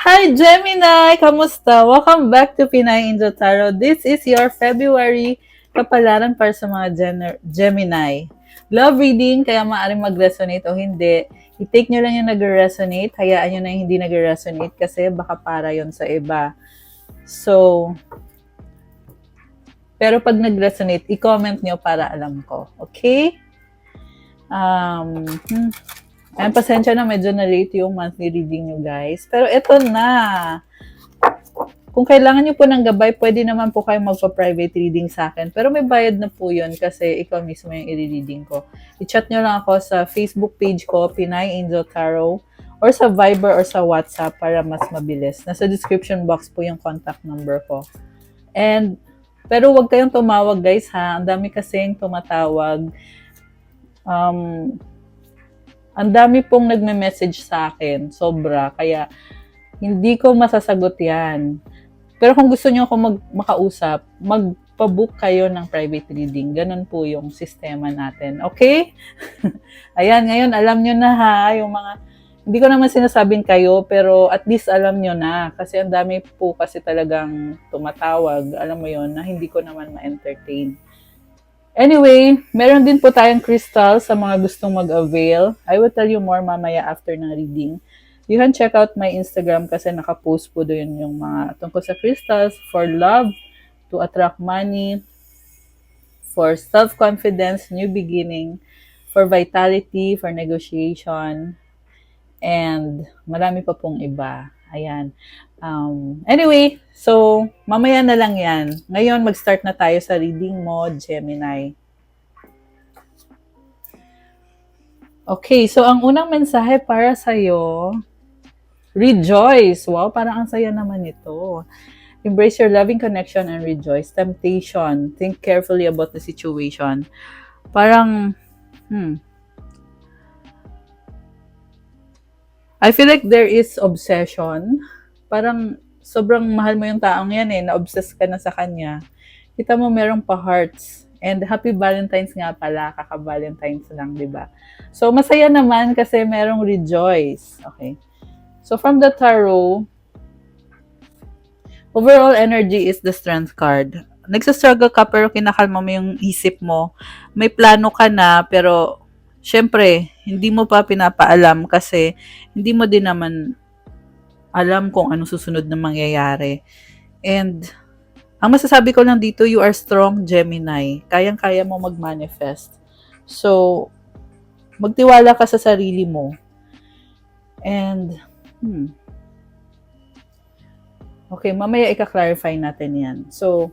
Hi Gemini! Kamusta? Welcome back to Pinay Angel Tarot. This is your February kapalaran para sa mga Gemini. Love reading, kaya maaaring mag-resonate o hindi. I-take nyo lang yung nag-resonate, hayaan nyo na yung hindi nag-resonate kasi baka para yon sa iba. So, pero pag nag-resonate, i-comment nyo para alam ko. Okay? Um, Ayan, pasensya na medyo na-late yung monthly reading nyo guys. Pero eto na. Kung kailangan nyo po ng gabay, pwede naman po kayo magpa-private reading sa akin. Pero may bayad na po yun kasi ikaw mismo yung i-reading ko. I-chat nyo lang ako sa Facebook page ko, Pinay Angel Tarot, or sa Viber or sa WhatsApp para mas mabilis. Nasa description box po yung contact number ko. Pero wag kayong tumawag guys ha. Ang dami kasing tumatawag. Ang dami pong nagme-message sa akin. Sobra. Kaya hindi ko masasagot yan. Pero kung gusto niyo ako makausap, magpa-book kayo ng private reading. Ganun po yung sistema natin. Okay? Ayan, ngayon alam nyo na ha, yung mga, hindi ko naman sinasabing kayo, pero at least alam nyo na. Kasi ang dami po kasi talagang tumatawag, alam mo yon na hindi ko naman ma-entertain. Anyway, meron din po tayong crystal sa mga gustong mag-avail. I will tell you more mamaya after ng reading. You can check out my Instagram kasi nakapost po doon yung mga tungkol sa crystals for love, to attract money, for self-confidence, new beginning, for vitality, for negotiation, and marami pa pong iba. Ayan. Anyway, so mamaya na lang yan. Ngayon, mag-start na tayo sa reading mo, Gemini. Okay, so ang unang mensahe para sa'yo, rejoice. Wow, parang ang saya naman ito. Embrace your loving connection and rejoice. Temptation. Think carefully about the situation. Parang, I feel like there is obsession. Parang sobrang mahal mo yung taong yan eh. Na-obsess ka na sa kanya. Kita mo merong pa-hearts. And happy Valentine's nga pala. Kaka-Valentine's lang, di ba? So, masaya naman kasi merong rejoice. Okay. So, from the tarot, overall energy is the strength card. Nagsastruggle ka pero kinakalma mo yung isip mo. May plano ka na pero syempre, hindi mo pa pinapaalam kasi hindi mo din naman alam kung anong susunod na mangyayari. And ang masasabi ko lang dito, you are strong, Gemini. Kayang-kaya mo mag-manifest. So, magtiwala ka sa sarili mo. And, okay, mamaya ika-clarify natin yan. So,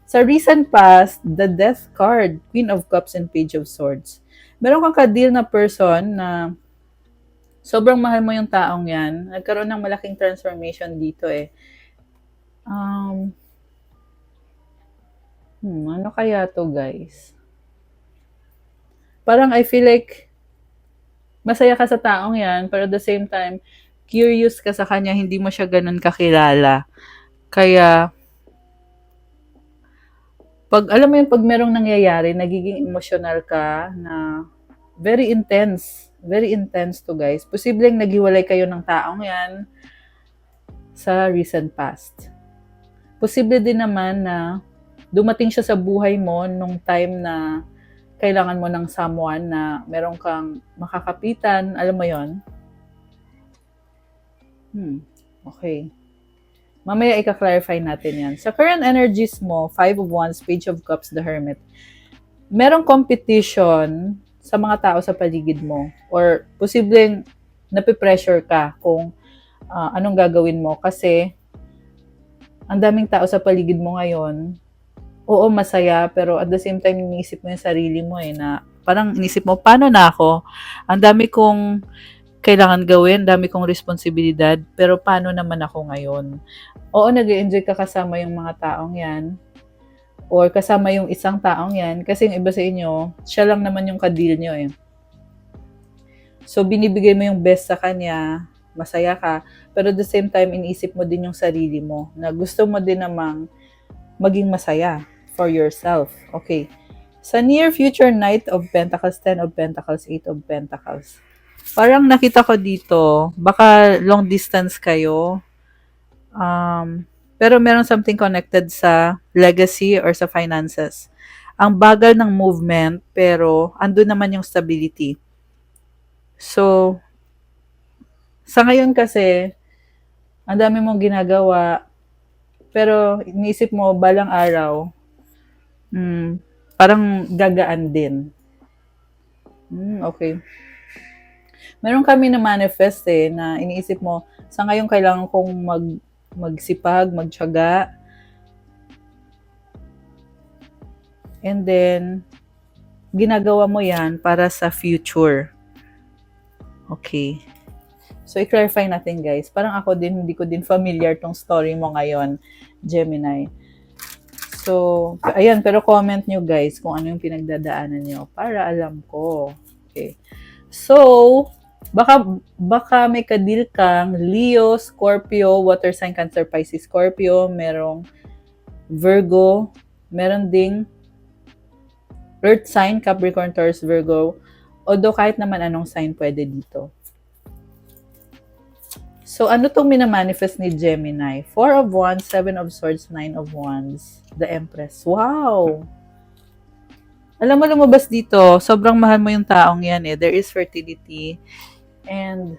sa recent past, the Death card, Queen of Cups and Page of Swords. Meron kang ka-deal na person na sobrang mahal mo yung taong yan. Nagkaroon ng malaking transformation dito eh. Ano kaya to guys? Parang I feel like masaya ka sa taong yan, pero at the same time, curious ka sa kanya, hindi mo siya ganun kakilala. Kaya, alam mo yung pag merong nangyayari, nagiging emotional ka na very intense to guys. Posibleng naghiwalay kayo ng taong yan sa recent past. Posible din naman na dumating siya sa buhay mo nung time na kailangan mo ng someone na meron kang makakapitan, alam mo yon. Okay. Mamaya ika-clarify natin yan. Sa current energies mo, 5 of Wands, Page of Cups, the Hermit, merong competition sa mga tao sa paligid mo. Or posibleng napipressure ka kung anong gagawin mo. Kasi ang daming tao sa paligid mo ngayon, oo, masaya, pero at the same time, iniisip mo yung sarili mo eh, na parang inisip mo, paano na ako? Ang dami kong kailangan gawin, dami kong responsibilidad, pero paano naman ako ngayon? Oo, nag-enjoy ka kasama yung mga taong yan, or kasama yung isang taong yan, kasi yung iba sa inyo, siya lang naman yung ka-deal nyo eh. So, binibigay mo yung best sa kanya, masaya ka, pero at the same time, iniisip mo din yung sarili mo, na gusto mo din namang maging masaya for yourself. Okay. Sa near future, Knight of Pentacles, 10 of Pentacles, 8 of Pentacles. Parang nakita ko dito, baka long distance kayo. Pero meron something connected sa legacy or sa finances. Ang bagal ng movement, pero andun naman yung stability. So, sa ngayon kasi, ang dami mong ginagawa, pero iniisip mo, balang araw, hmm, parang gagaan din. Okay. Meron kami na manifest na iniisip mo, sa ngayon kailangan kong magsipag, magtiyaga, and then, ginagawa mo yan para sa future. Okay. So, i-clarify natin guys. Parang ako din, hindi ko din familiar tong story mo ngayon, Gemini. So, ayan, pero comment nyo guys kung ano yung pinagdadaanan nyo para alam ko. Okay. So, baka may kadil kang Leo, Scorpio, Water sign, Cancer, Pisces, Scorpio, merong Virgo, meron ding Earth sign, Capricorn, Taurus, Virgo. Although kahit naman anong sign pwede dito. So, ano itong minamanifest ni Gemini? 4 of Wands, 7 of Swords, 9 of Wands, the Empress. Wow! Alam mo, lumabas dito, sobrang mahal mo yung taong yan eh. There is fertility. And,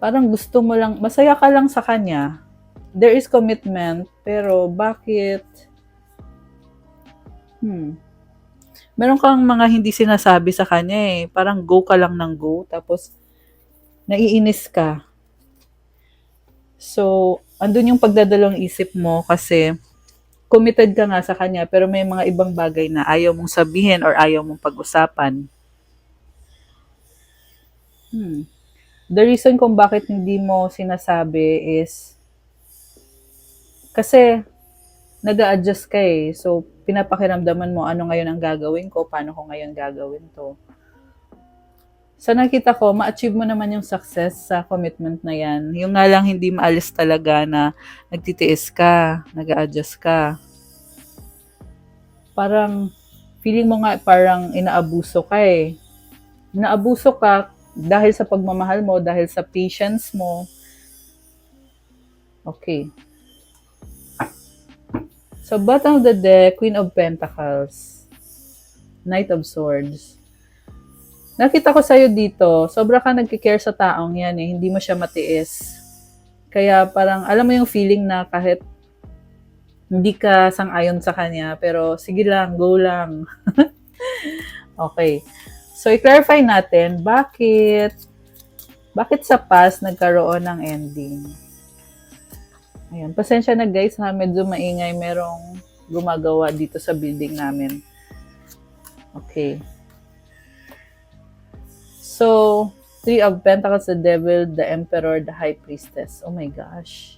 parang gusto mo lang, masaya ka lang sa kanya. There is commitment, pero bakit? Meron kang mga hindi sinasabi sa kanya eh. Parang go ka lang ng go, tapos naiinis ka. So, andun yung pagdadalawang isip mo kasi committed ka nga sa kanya pero may mga ibang bagay na ayaw mong sabihin or ayaw mong pag-usapan. The reason kung bakit hindi mo sinasabi is kasi nag-a-adjust ka eh. So, pinapakiramdaman mo ano ngayon ang gagawin ko, paano ko ngayon gagawin to. Sa nakita ko, ma-achieve mo naman yung success sa commitment na yan. Yung nga lang hindi maalis talaga na nagtitiis ka, nag-a-adjust ka. Parang, feeling mo nga parang inaabuso ka eh. Inaabuso ka dahil sa pagmamahal mo, dahil sa patience mo. Okay. So, bottom of the deck, Queen of Pentacles, Knight of Swords. Nakita ko sa'yo dito, sobra ka nagkikare sa taong yan eh, hindi mo siya matiis. Kaya parang, alam mo yung feeling na kahit hindi ka sang-ayon sa kanya, pero sige lang, go lang. Okay. So, i-clarify natin, bakit sa past nagkaroon ng ending? Ayan, pasensya na guys ha, medyo maingay, merong gumagawa dito sa building namin. Okay. So, 3 of Pentacles, the Devil, the Emperor, the High Priestess. Oh my gosh.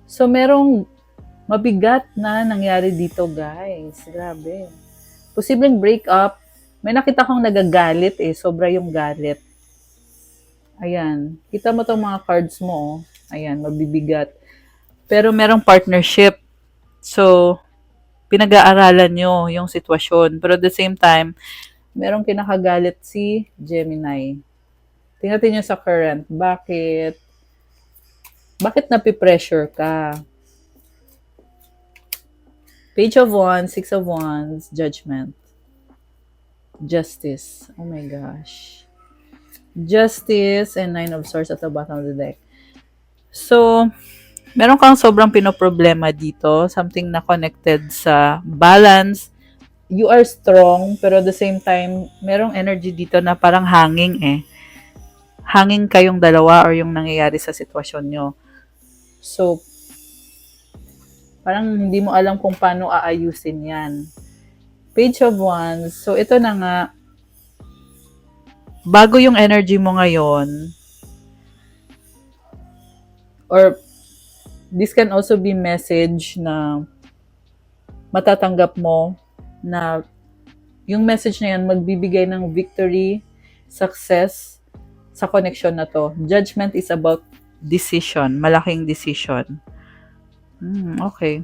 So, merong mabigat na nangyari dito, guys. Grabe. Posibleng breakup. May nakita kong nagagalit eh. Sobra yung galit. Ayan. Kita mo tong mga cards mo. Oh. Ayan, mabibigat. Pero merong partnership. So, pinag-aaralan nyo yung sitwasyon. Pero at the same time, merong kinakagalit si Gemini. Tingnan nyo sa current. Bakit napipressure ka? Page of Wands, 6 of Wands, Judgment. Justice. Oh my gosh. Justice and 9 of Swords at the bottom of the deck. So, meron kang sobrang pinoproblema dito. Something na connected sa balance. You are strong, pero at the same time, merong energy dito na parang hanging eh. Hanging kayong dalawa or yung nangyayari sa sitwasyon nyo. So, parang hindi mo alam kung paano aayusin yan. Page of Wands. So, ito na nga. Bago yung energy mo ngayon, or this can also be message na matatanggap mo na yung message na yan magbibigay ng victory, success sa connection na to. Judgment is about decision, malaking decision. Okay.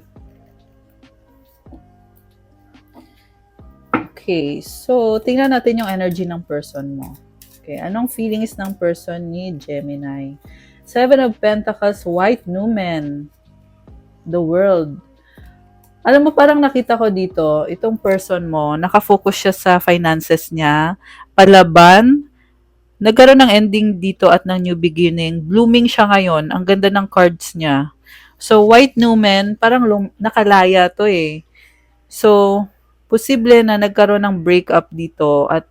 Okay, so tingnan natin yung energy ng person mo. Okay, anong feelings ng person ni Gemini? Seven of Pentacles, White Numen, the World. Alam mo, parang nakita ko dito, itong person mo, nakafocus siya sa finances niya, palaban, nagkaroon ng ending dito at ng new beginning. Blooming siya ngayon. Ang ganda ng cards niya. So, White Numen, parang nakalaya to eh. So, posible na nagkaroon ng breakup dito at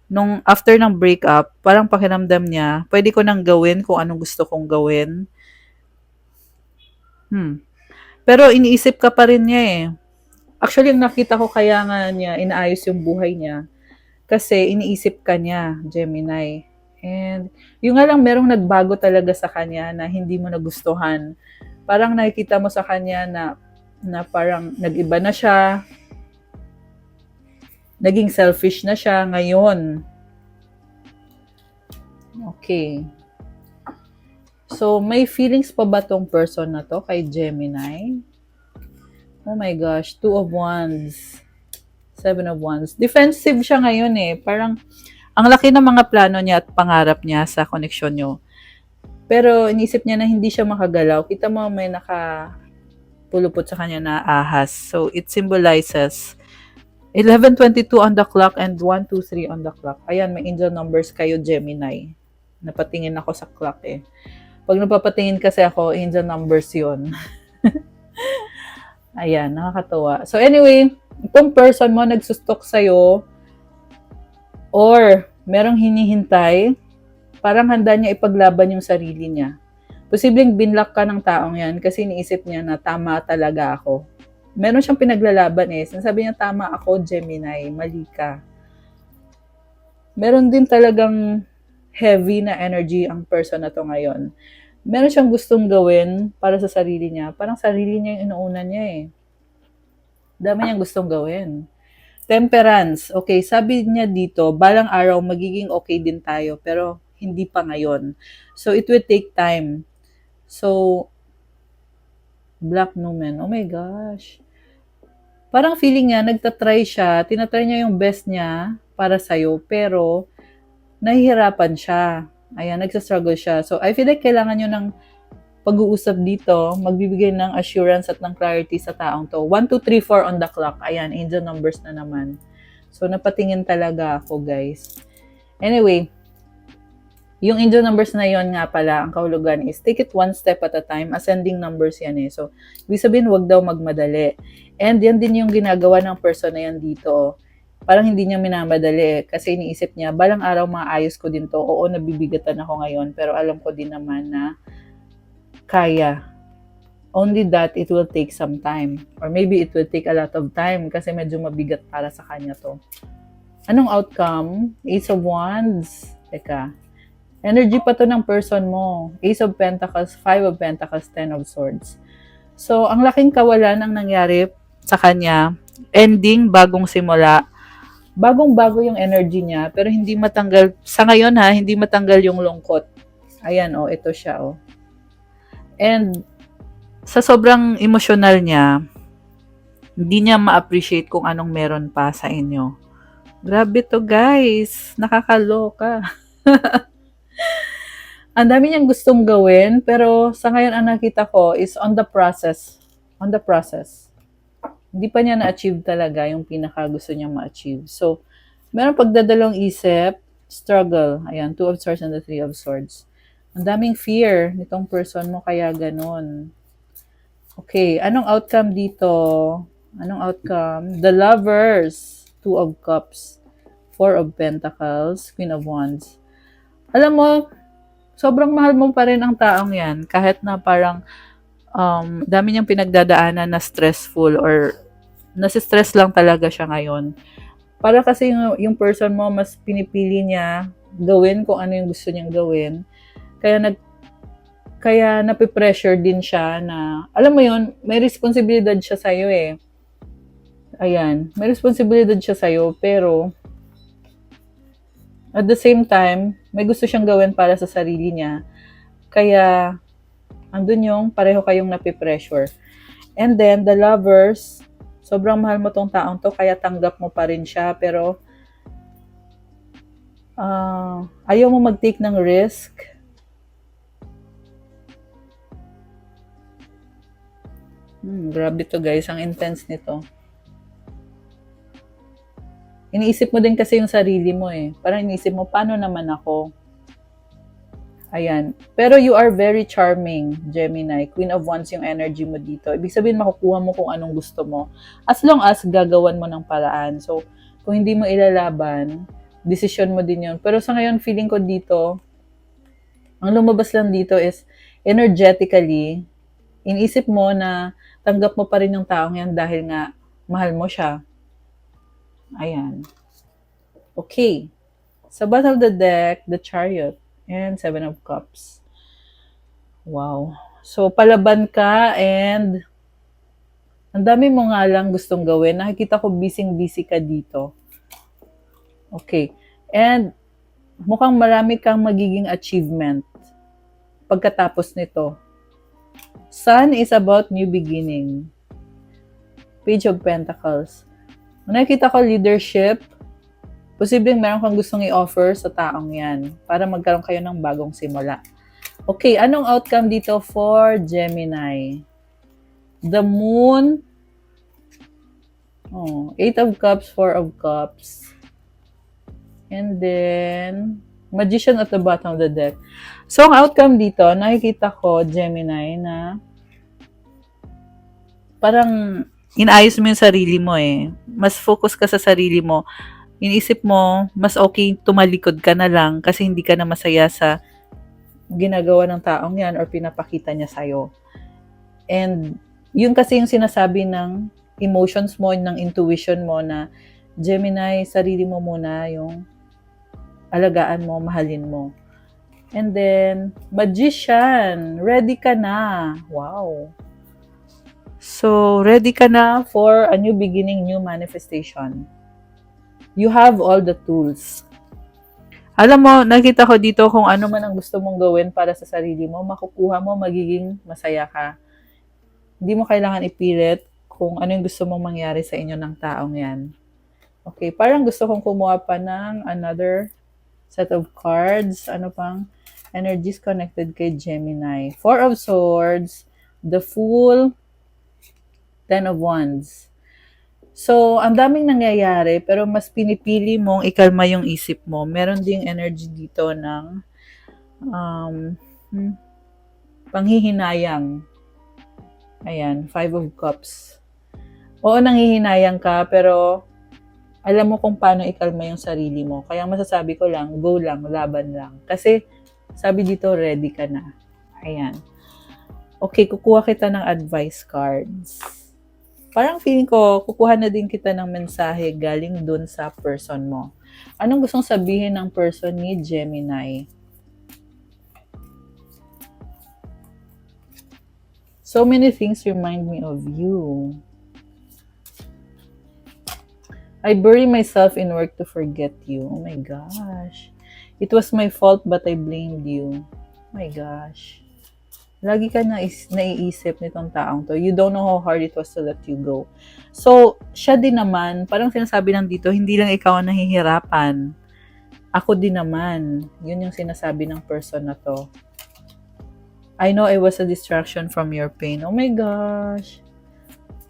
nung after ng breakup, parang pakiramdam niya, pwede ko nang gawin kung anong gusto kong gawin. Pero iniisip ka pa rin niya eh. Actually, yung nakita ko kaya nga niya, inaayos yung buhay niya. Kasi iniisip ka niya, Gemini. And yung nga lang merong nagbago talaga sa kanya na hindi mo nagustuhan. Parang nakikita mo sa kanya na parang nag-iba na siya, naging selfish na siya ngayon. Okay. So, may feelings pa ba tong person na to kay Gemini? Oh my gosh, Two of Wands, Seven of Wands. Defensive siya ngayon eh. Parang, ang laki ng mga plano niya at pangarap niya sa koneksyon nyo. Pero, inisip niya na hindi siya makagalaw. Kita mo may nakapulupot sa kanya na ahas. So, it symbolizes 11:22 on the clock and 1:23 on the clock. Ayan, may angel numbers kayo, Gemini. Napatingin ako sa clock eh. Pag napapatingin kasi ako, angel numbers yun. Ayan, nakakatawa. So anyway, itong person mo nagsustok sa'yo or merong hinihintay, parang handa niya ipaglaban yung sarili niya. Posibleng binlock ka ng taong yan kasi iniisip niya na tama talaga ako. Meron siyang pinaglalaban eh. Sinasabi niya, tama ako, Gemini, mali ka. Meron din talagang heavy na energy ang person na to ngayon. Meron siyang gustong gawin para sa sarili niya. Parang sarili niya yung inuuna niya eh. Dami niyang gustong gawin. Temperance. Okay, sabi niya dito, balang araw magiging okay din tayo, pero hindi pa ngayon. So, it will take time. So, Black Numen. Oh my gosh. Parang feeling niya, nagtatry siya, tinatry niya yung best niya para sa'yo, pero nahihirapan siya. Ayan, nagsastruggle siya. So, I feel like kailangan nyo ng pag-uusap dito, magbibigay ng assurance at ng clarity sa taong to. 1, 2, 3, 4 on the clock. Ayan, angel numbers na naman. So, napatingin talaga ako, guys. Anyway, yung angel numbers na yon nga pala, ang kahulugan is take it one step at a time. Ascending numbers yan eh. So, ibig sabihin, wag daw magmadali. And yan din yung ginagawa ng person na yan dito. Parang hindi niya minamadali kasi iniisip niya, balang araw maayos ko din to. Oo, nabibigatan ako ngayon, pero alam ko din naman na kaya. Only that it will take some time. Or maybe it will take a lot of time kasi medyo mabigat para sa kanya to. Anong outcome? Ace of Wands. Teka. Energy pa to ng person mo. Ace of Pentacles, Five of Pentacles, Ten of Swords. So, ang laking kawalan ang nangyari sa kanya. Ending, bagong simula. Bagong-bago yung energy niya, pero hindi matanggal, sa ngayon ha, hindi matanggal yung lungkot. Ayan, oh, ito siya, oh. And, sa sobrang emosyonal niya, hindi niya ma-appreciate kung anong meron pa sa inyo. Grabe to, guys. Nakakaloka. Ang dami niyang gustong gawin, pero sa ngayon ang nakita ko is on the process. On the process. Hindi pa niya na-achieve talaga yung pinaka gusto niyang ma-achieve. So, meron pagdadalong isip, struggle. Ayan, Two of Swords and the Three of Swords. Ang daming fear nitong person mo, kaya ganun. Okay, anong outcome dito? Anong outcome? The Lovers, Two of Cups, Four of Pentacles, Queen of Wands. Alam mo, sobrang mahal mo pa rin ang taong yan, kahit na parang dami niyang pinagdadaanan na stressful or nasi-stress lang talaga siya ngayon. Para kasi yung person mo, mas pinipili niya gawin kung ano yung gusto niyang gawin. Kaya napipressure din siya na, alam mo yun, may responsibilidad siya sa'yo eh. Ayan, may responsibilidad siya sa'yo, pero at the same time, may gusto siyang gawin para sa sarili niya. Kaya, andun yung pareho kayong napipressure. And then, the Lovers, sobrang mahal mo tong taong to, kaya tanggap mo pa rin siya, pero ayaw mo mag-take ng risk. Grabe to guys, ang intense nito. Iniisip mo din kasi yung sarili mo eh. Parang iniisip mo, paano naman ako? Ayan. Pero you are very charming, Gemini. Queen of Wands yung energy mo dito. Ibig sabihin, makukuha mo kung anong gusto mo. As long as gagawan mo ng paraan. So, kung hindi mo ilalaban, decision mo din yun. Pero sa ngayon, feeling ko dito, ang lumabas lang dito is energetically, iniisip mo na tanggap mo pa rin yung taong yan dahil nga mahal mo siya. Ayan. Okay. Sa bottom of the deck, the Chariot and Seven of Cups. Wow. So, palaban ka and ang dami mo nga lang gustong gawin. Nakikita ko busy-busy ka dito. Okay. And mukhang marami kang magiging achievement pagkatapos nito. Sun is about new beginning. Page of Pentacles. Nakikita ko leadership. Posibleng meron kang gustong i-offer sa taong yan para magkaroon kayo ng bagong simula. Okay, anong outcome dito for Gemini? The Moon. Eight of Cups, Four of Cups. And then, Magician at the bottom of the deck. So, ang outcome dito, nakikita ko, Gemini, na parang inaayos mo yung sarili mo eh. Mas focus ka sa sarili mo. Iniisip mo, mas okay tumalikod ka na lang kasi hindi ka na masaya sa ginagawa ng taong yan or pinapakita niya sa'yo. And yun kasi yung sinasabi ng emotions mo, ng intuition mo na Gemini, sarili mo muna yung alagaan mo, mahalin mo. And then, Magician, ready ka na. Wow. So, ready ka na for a new beginning, new manifestation. You have all the tools. Alam mo, nakita ko dito kung ano man ang gusto mong gawin para sa sarili mo, makukuha mo, magiging masaya ka. Hindi mo kailangan ipilit kung ano yung gusto mong mangyari sa inyo ng taong yan. Okay, parang gusto kong kumuha pa ng another set of cards. Ano pang energies connected kay Gemini? Four of Swords, the Fool, Ten of Wands. So, ang daming nangyayari, pero mas pinipili mong ikalma yung isip mo. Meron ding energy dito ng panghihinayang. Ayan, Five of Cups. Oo, nanghihinayang ka, pero alam mo kung paano ikalma yung sarili mo. Kaya masasabi ko lang, go lang, laban lang. Kasi, sabi dito, ready ka na. Ayan. Okay, kukuha kita ng advice cards. Parang feeling ko, kukuha na din kita ng mensahe galing dun sa person mo. Anong gustong sabihin ng person ni Gemini? So many things remind me of you. I bury myself in work to forget you. Oh my gosh. It was my fault but I blamed you. Oh my gosh. Lagi ka naiisip nitong taong to. You don't know how hard it was to let you go. So, siya din naman, parang sinasabi lang dito, hindi lang ikaw ang nahihirapan. Ako din naman. Yun yung sinasabi ng person na to. I know I was a distraction from your pain. Oh my gosh.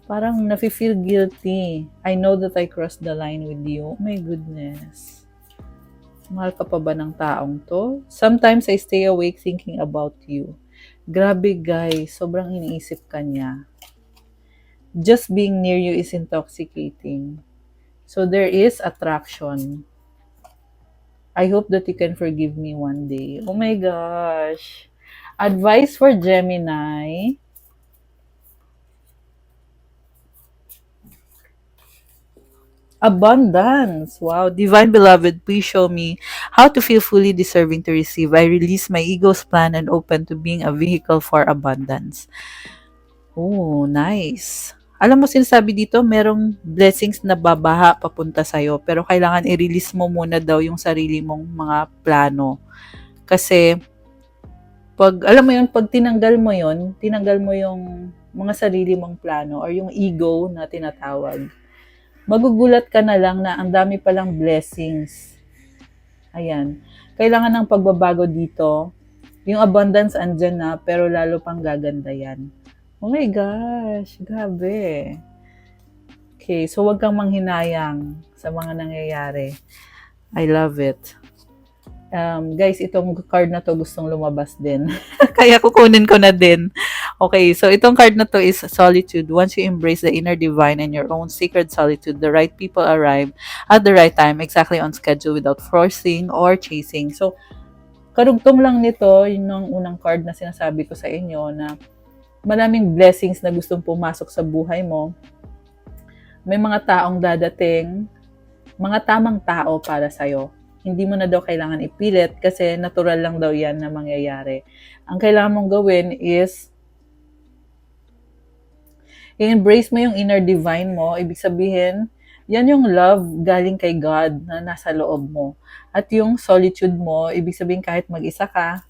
Parang nafe-feel guilty. I know that I crossed the line with you. Oh my goodness. Mahal ka pa ba ng taong to? Sometimes I stay awake thinking about you. Grabe guys, sobrang iniisip ka niya. Just being near you is intoxicating. So there is attraction. I hope that you can forgive me one day. Oh my gosh. Advice for Gemini. Abundance. Wow. Divine Beloved, please show me how to feel fully deserving to receive. I release my ego's plan and open to being a vehicle for abundance. Oh, nice. Alam mo, sinasabi dito, merong blessings na babaha papunta sa'yo, pero kailangan i-release mo muna daw yung sarili mong mga plano. Kasi, alam mo yun, pag tinanggal mo yung mga sarili mong plano or yung ego na tinatawag, magugulat ka na lang na ang dami palang blessings. Ayan. Kailangan ng pagbabago dito. Yung abundance andyan na, pero lalo pang gaganda yan. Oh my gosh, grabe. Okay, so wag kang manghinayang sa mga nangyayari. I love it. Guys, itong card na to gustong lumabas din. Kaya kukunin ko na din. Okay, so itong card na to is solitude. Once you embrace the inner divine and your own sacred solitude, the right people arrive at the right time, exactly on schedule without forcing or chasing. So, karugtong lang nito, yun yung unang card na sinasabi ko sa inyo na maraming blessings na gustong pumasok sa buhay mo. May mga taong dadating, mga tamang tao para sa'yo. Hindi mo na daw kailangan ipilit kasi natural lang daw yan na mangyayari. Ang kailangan mong gawin is i-embrace mo yung inner divine mo. Ibig sabihin, yan yung love galing kay God na nasa loob mo. At yung solitude mo, ibig sabihin kahit mag-isa ka,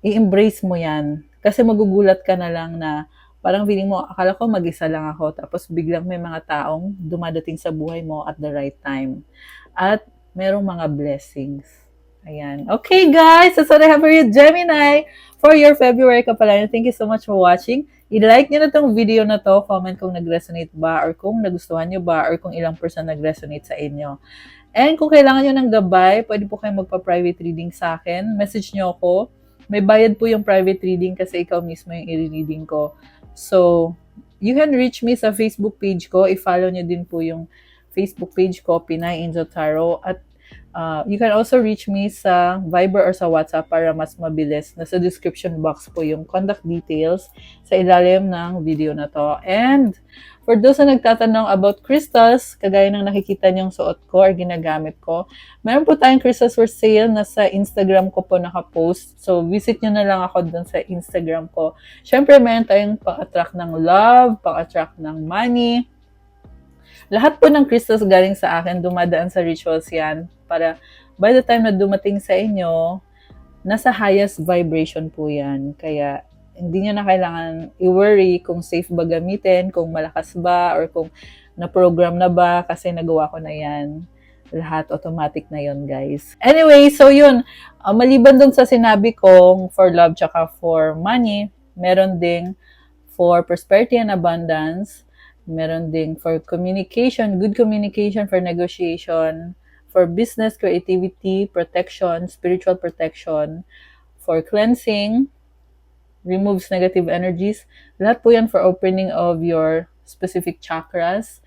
i-embrace mo yan. Kasi magugulat ka na lang na parang feeling mo, akala ko mag-isa lang ako. Tapos biglang may mga taong dumadating sa buhay mo at the right time. At merong mga blessings. Ayan. Okay, guys. That's what I have for you, Gemini. For your February kapalaran. Thank you so much for watching. I-like nyo na tong video na to. Comment kung nag-resonate ba or kung nagustuhan nyo ba or kung ilang person nag-resonate sa inyo. And kung kailangan nyo ng gabay, pwede po kayo magpa-private reading sa akin. Message nyo ako. May bayad po yung private reading kasi ikaw mismo yung i-reading ko. So, you can reach me sa Facebook page ko. I-follow nyo din po yung Facebook page ko, Pinay Angel Tarot. At you can also reach me sa Viber or sa WhatsApp para mas mabilis. Nasa description box po yung contact details sa ilalim ng video na to. And for those na nagtatanong about crystals, kagaya ng nakikita niyong suot ko or ginagamit ko, meron po tayong crystals for sale na sa Instagram ko po nakapost. So, visit nyo na lang ako dun sa Instagram ko. Siyempre, meron tayong pang-attract ng love, pang-attract ng money. Lahat po ng crystals galing sa akin, dumadaan sa rituals yan para by the time na dumating sa inyo, nasa highest vibration po yan. Kaya, hindi nyo na kailangan i-worry kung safe ba gamitin, kung malakas ba, or kung na-program na ba, kasi nagawa ko na yan. Lahat automatic na yon, guys. Anyway, so yun. Maliban dun sa sinabi kong for love tsaka for money, meron ding for prosperity and abundance, meron ding for communication, good communication, for negotiation, for business, creativity, protection, spiritual protection, for cleansing, removes negative energies. Lahat po yan for opening of your specific chakras.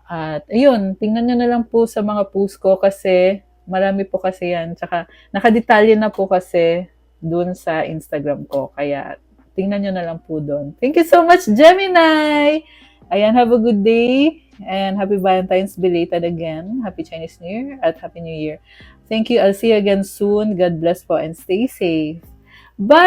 At ayun, tingnan nyo na lang po sa mga post ko kasi marami po kasi yan. Tsaka nakadetalye na po kasi dun sa Instagram ko. Kaya tingnan nyo na lang po dun. Thank you so much, Gemini! Ayan, have a good day. And happy Valentine's belated again. Happy Chinese New Year at Happy New Year. Thank you. I'll see you again soon. God bless po and stay safe. Bye!